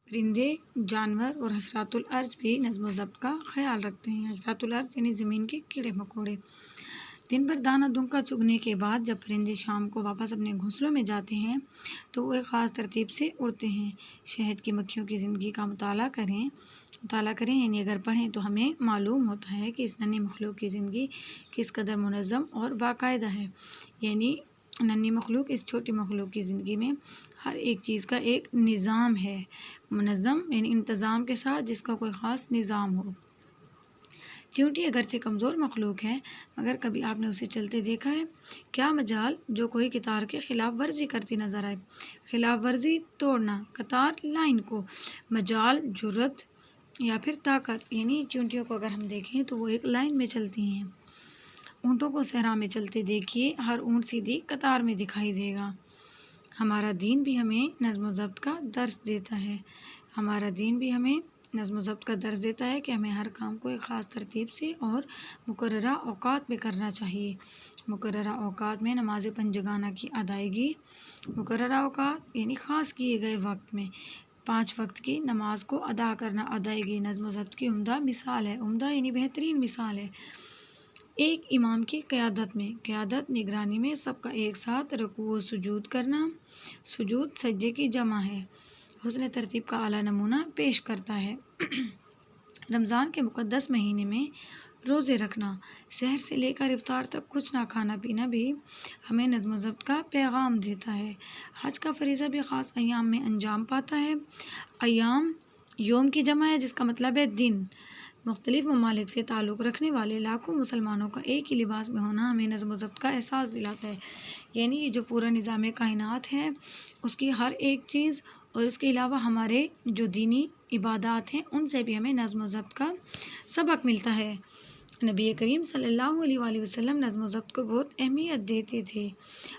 پرندے، جانور اور حشرات الارض بھی نظم و ضبط کا خیال رکھتے ہیں۔ حشرات الارض یعنی زمین کے کیڑے مکوڑے۔ دن بھر دانہ دنکا چگنے کے بعد جب پرندے شام کو واپس اپنے گھونسلوں میں جاتے ہیں تو وہ ایک خاص ترتیب سے اڑتے ہیں۔ شہد کی مکھیوں کی زندگی کا مطالعہ کریں یعنی اگر پڑھیں تو ہمیں معلوم ہوتا ہے کہ اس ننھی مخلوق کی زندگی کس قدر منظم اور باقاعدہ ہے۔ یعنی ننھی مخلوق، اس چھوٹی مخلوق کی زندگی میں ہر ایک چیز کا ایک نظام ہے، منظم یعنی انتظام کے ساتھ، جس کا کوئی خاص نظام ہو۔ چیونٹی اگرچہ کمزور مخلوق ہے مگر کبھی آپ نے اسے چلتے دیکھا ہے؟ کیا مجال جو کوئی قطار کے خلاف ورزی کرتی نظر آئے۔ خلاف ورزی توڑنا، قطار لائن کو، مجال، جرأت یا پھر طاقت، یعنی چیونٹیوں کو اگر ہم دیکھیں تو وہ ایک لائن میں چلتی ہیں۔ اونٹوں کو صحرا میں چلتے دیکھیے، ہر اونٹ سیدھی قطار میں دکھائی دے گا۔ ہمارا دین بھی ہمیں نظم و ضبط کا درس دیتا ہے۔ کہ ہمیں ہر کام کو ایک خاص ترتیب سے اور مقررہ اوقات میں کرنا چاہیے۔ مقررہ اوقات میں نماز پنجگانہ کی ادائیگی، مقررہ اوقات یعنی خاص کیے گئے وقت میں 5 وقت کی نماز کو ادا کرنا، ادائیگی نظم و ضبط کی عمدہ مثال ہے۔ عمدہ یعنی بہترین مثال ہے۔ ایک امام کی قیادت میں، قیادت نگرانی میں سب کا ایک ساتھ رکوع و سجود کرنا، سجود سجدے کی جمع ہے، حسن ترتیب کا اعلیٰ نمونہ پیش کرتا ہے۔ رمضان کے مقدس مہینے میں روزے رکھنا، سحر سے لے کر افطار تک کچھ نہ کھانا پینا بھی ہمیں نظم و ضبط کا پیغام دیتا ہے۔ حج کا فریضہ بھی خاص ایام میں انجام پاتا ہے۔ ایام یوم کی جمع ہے جس کا مطلب ہے دن۔ مختلف ممالک سے تعلق رکھنے والے لاکھوں مسلمانوں کا ایک ہی لباس میں ہونا ہمیں نظم و ضبط کا احساس دلاتا ہے۔ یعنی یہ جو پورا نظام کائنات ہے اس کی ہر ایک چیز، اور اس کے علاوہ ہمارے جو دینی عبادات ہیں ان سے بھی ہمیں نظم و ضبط کا سبق ملتا ہے۔ نبی کریم صلی اللہ علیہ وآلہ وسلم نظم و ضبط کو بہت اہمیت دیتے تھے۔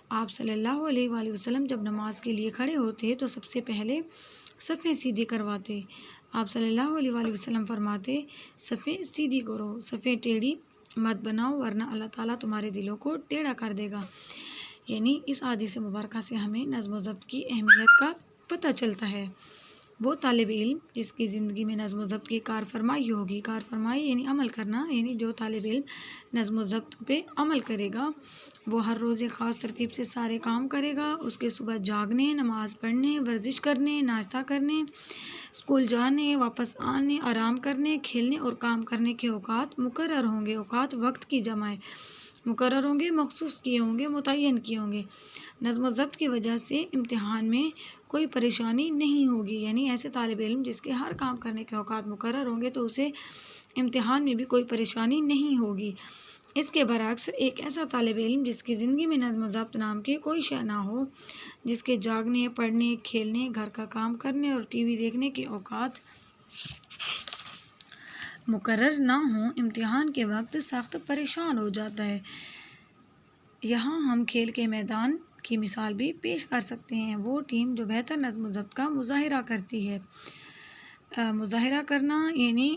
آپ صلی اللہ علیہ وآلہ وسلم جب نماز کے لیے کھڑے ہوتے تو سب سے پہلے صفیں سیدھی کرواتے۔ آپ صلی اللہ علیہ وآلہ وسلم فرماتے، صفیں سیدھی کرو، صفیں ٹیڑھی مت بناؤ ورنہ اللہ تعالیٰ تمہارے دلوں کو ٹیڑھا کر دے گا۔ یعنی اس حدیث مبارکہ سے ہمیں نظم و ضبط کی اہمیت کا پتہ چلتا ہے۔ وہ طالب علم جس کی زندگی میں نظم و ضبط کی کارفرمائی ہوگی، کارفرمائی یعنی عمل کرنا، یعنی جو طالب علم نظم و ضبط پہ عمل کرے گا وہ ہر روز ایک خاص ترتیب سے سارے کام کرے گا۔ اس کے صبح جاگنے، نماز پڑھنے، ورزش کرنے، ناشتہ کرنے، اسکول جانے، واپس آنے، آرام کرنے، کھیلنے اور کام کرنے کے اوقات مقرر ہوں گے۔ اوقات وقت کی جمع ہے، مقرر ہوں گے، مخصوص کیے ہوں گے، متعین کیے ہوں گے۔ نظم و ضبط کی وجہ سے امتحان میں کوئی پریشانی نہیں ہوگی۔ یعنی ایسے طالب علم جس کے ہر کام کرنے کے اوقات مقرر ہوں گے تو اسے امتحان میں بھی کوئی پریشانی نہیں ہوگی۔ اس کے برعکس ایک ایسا طالب علم جس کی زندگی میں نظم و ضبط نام کی کوئی شے نہ ہو، جس کے جاگنے، پڑھنے، کھیلنے، گھر کا کام کرنے اور ٹی وی دیکھنے کے اوقات مقرر نہ ہوں، امتحان کے وقت سخت پریشان ہو جاتا ہے۔ یہاں ہم کھیل کے میدان کی مثال بھی پیش کر سکتے ہیں۔ وہ ٹیم جو بہتر نظم و ضبط کا مظاہرہ کرتی ہے، مظاہرہ کرنا یعنی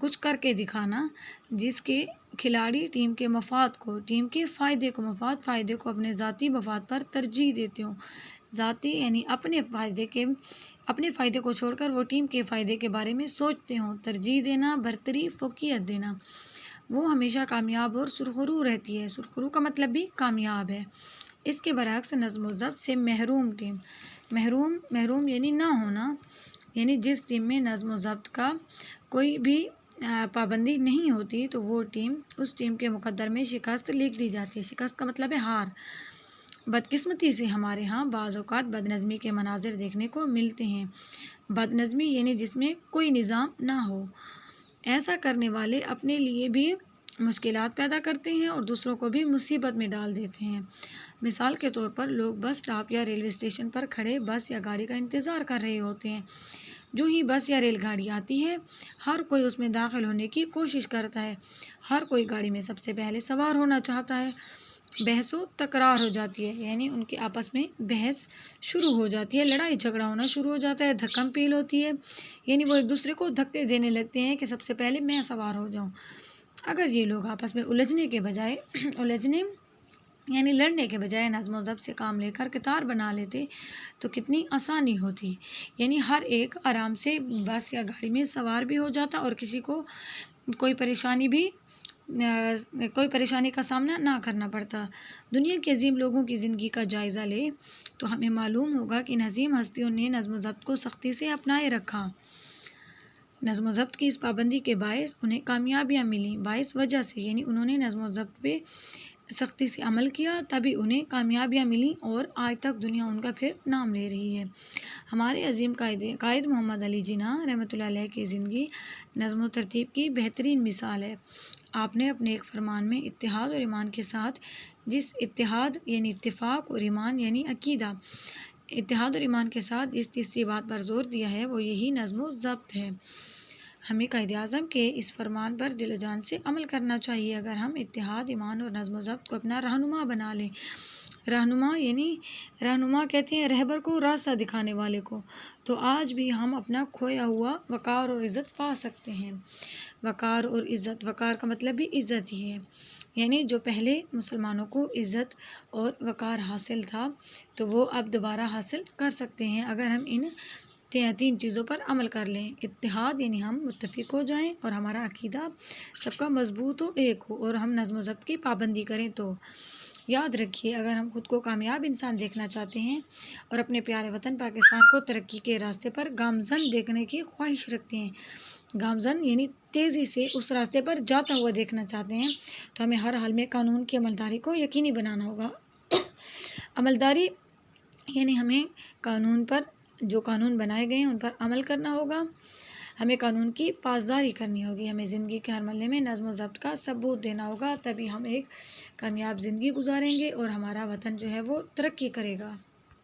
کچھ کر کے دکھانا، جس کے کھلاڑی ٹیم کے مفاد کو، ٹیم کے فائدے کو اپنے ذاتی مفاد پر ترجیح دیتے ہوں۔ ذاتی یعنی اپنے فائدے کو چھوڑ کر وہ ٹیم کے فائدے کے بارے میں سوچتے ہوں۔ ترجیح دینا، برتری، فوقیت دینا، وہ ہمیشہ کامیاب اور سرخرو رہتی ہے۔ سرخرو کا مطلب بھی کامیاب ہے۔ اس کے برعکس نظم و ضبط سے محروم ٹیم، محروم یعنی نہ ہونا، یعنی جس ٹیم میں نظم و ضبط کا کوئی بھی پابندی نہیں ہوتی تو وہ ٹیم، اس ٹیم کے مقدر میں شکست لکھ دی جاتی ہے۔ شکست کا مطلب ہے ہار۔ بدقسمتی سے ہمارے ہاں بعض اوقات بد نظمی کے مناظر دیکھنے کو ملتے ہیں۔ بد نظمی یعنی جس میں کوئی نظام نہ ہو۔ ایسا کرنے والے اپنے لیے بھی مشکلات پیدا کرتے ہیں اور دوسروں کو بھی مصیبت میں ڈال دیتے ہیں۔ مثال کے طور پر لوگ بس اسٹاپ یا ریلوے اسٹیشن پر کھڑے بس یا گاڑی کا انتظار کر رہے ہوتے ہیں۔ جو ہی بس یا ریل گاڑی آتی ہے ہر کوئی اس میں داخل ہونے کی کوشش کرتا ہے، ہر کوئی گاڑی میں سب سے پہلے سوار ہونا چاہتا ہے۔ بحث و تکرار ہو جاتی ہے، یعنی ان کے آپس میں بحث شروع ہو جاتی ہے، لڑائی جھگڑا ہونا شروع ہو جاتا ہے، دھکم پیل ہوتی ہے، یعنی وہ ایک دوسرے کو دھکے دینے لگتے ہیں کہ سب سے پہلے میں سوار ہو جاؤں۔ اگر یہ لوگ آپس میں الجھنے کے بجائے یعنی لڑنے کے بجائے نظم و ضبط سے کام لے کر کتار بنا لیتے تو کتنی آسانی ہوتی، یعنی ہر ایک آرام سے بس یا گاڑی میں سوار بھی ہو جاتا اور کسی کو کوئی پریشانی کا سامنا نہ کرنا پڑتا۔ دنیا کے عظیم لوگوں کی زندگی کا جائزہ لے تو ہمیں معلوم ہوگا کہ ان عظیم ہستیوں نے نظم و ضبط کو سختی سے اپنائے رکھا۔ نظم و ضبط کی اس پابندی کے باعث انہیں کامیابیاں ملیں، باعث وجہ سے، یعنی انہوں نے نظم و ضبط پہ سختی سے عمل کیا تبھی انہیں کامیابیاں ملیں اور آج تک دنیا ان کا پھر نام لے رہی ہے۔ ہمارے عظیم قائد محمد علی جناح رحمۃ اللہ علیہ کی زندگی نظم و ترتیب کی بہترین مثال ہے۔ آپ نے اپنے ایک فرمان میں اتحاد اور ایمان کے ساتھ، جس اتحاد یعنی اتفاق اور ایمان یعنی عقیدہ، اتحاد اور ایمان کے ساتھ جس تیسری بات پر زور دیا ہے وہ یہی نظم و ضبط ہے۔ ہمیں قائد اعظم کے اس فرمان پر دل و جان سے عمل کرنا چاہیے۔ اگر ہم اتحاد، ایمان اور نظم و ضبط کو اپنا رہنما بنا لیں، رہنما کہتے ہیں رہبر کو، راستہ دکھانے والے کو، تو آج بھی ہم اپنا کھویا ہوا وقار اور عزت پا سکتے ہیں۔ وقار اور عزت، وقار کا مطلب بھی عزت ہی ہے، یعنی جو پہلے مسلمانوں کو عزت اور وقار حاصل تھا تو وہ اب دوبارہ حاصل کر سکتے ہیں اگر ہم ان 3 چیزوں پر عمل کر لیں۔ اتحاد یعنی ہم متفق ہو جائیں اور ہمارا عقیدہ سب کا مضبوط ہو، ایک ہو، اور ہم نظم و ضبط کی پابندی کریں۔ تو یاد رکھیے، اگر ہم خود کو کامیاب انسان دیکھنا چاہتے ہیں اور اپنے پیارے وطن پاکستان کو ترقی کے راستے پر گامزن دیکھنے کی خواہش رکھتے ہیں، گامزن یعنی تیزی سے اس راستے پر جاتا ہوا دیکھنا چاہتے ہیں، تو ہمیں ہر حال میں قانون کی عملداری کو یقینی بنانا ہوگا۔ عملداری یعنی ہمیں قانون پر، جو قانون بنائے گئے ہیں ان پر عمل کرنا ہوگا، ہمیں قانون کی پاسداری کرنی ہوگی، ہمیں زندگی کے ہر مرحلے میں نظم و ضبط کا ثبوت دینا ہوگا، تبھی ہم ایک کامیاب زندگی گزاریں گے اور ہمارا وطن جو ہے وہ ترقی کرے گا۔